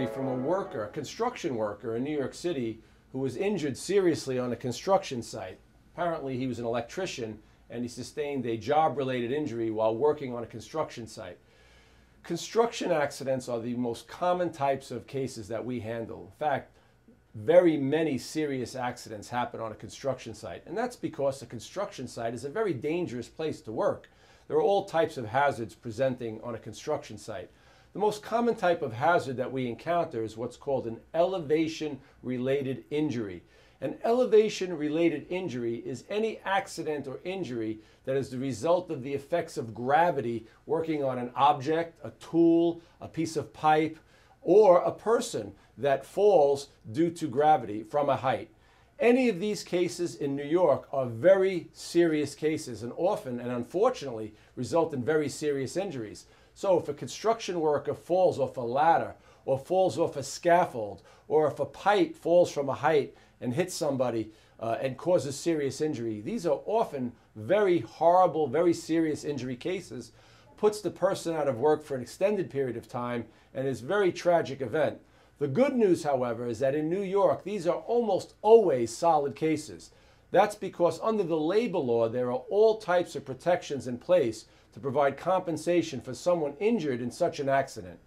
story from a worker, a construction worker in New York City who was injured seriously on a construction site. Apparently he was an electrician and he sustained a job-related injury while working on a construction site. Construction accidents are the most common types of cases that we handle. In fact, very many serious accidents happen on a construction site, and that's because a construction site is a very dangerous place to work. There are all types of hazards presenting on a construction site. The most common type of hazard that we encounter is what's called an elevation-related injury. An elevation-related injury is any accident or injury that is the result of the effects of gravity working on an object, a tool, a piece of pipe, or a person that falls due to gravity from a height. Any of these cases in New York are very serious cases and often, and unfortunately, result in very serious injuries. So if a construction worker falls off a ladder or falls off a scaffold, or if a pipe falls from a height and hits somebody and causes serious injury, these are often very horrible, very serious injury cases, puts the person out of work for an extended period of time, and is a very tragic event. The good news, however, is that in New York, these are almost always solid cases. That's because under the labor law, there are all types of protections in place to provide compensation for someone injured in such an accident.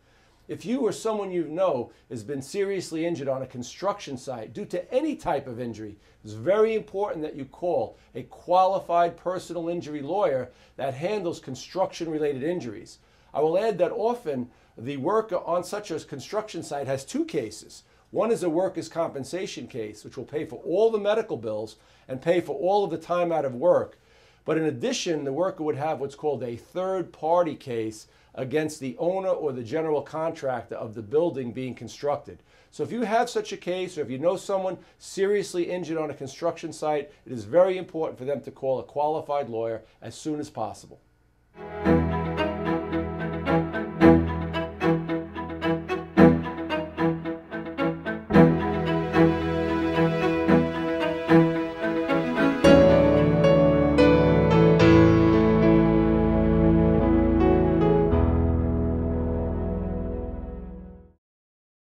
If you or someone you know has been seriously injured on a construction site due to any type of injury, it's very important that you call a qualified personal injury lawyer that handles construction-related injuries. I will add that often the worker on such a construction site has two cases. One is a workers' compensation case, which will pay for all the medical bills and pay for all of the time out of work. But in addition, the worker would have what's called a third-party case against the owner or the general contractor of the building being constructed. So if you have such a case, or if you know someone seriously injured on a construction site, it is very important for them to call a qualified lawyer as soon as possible.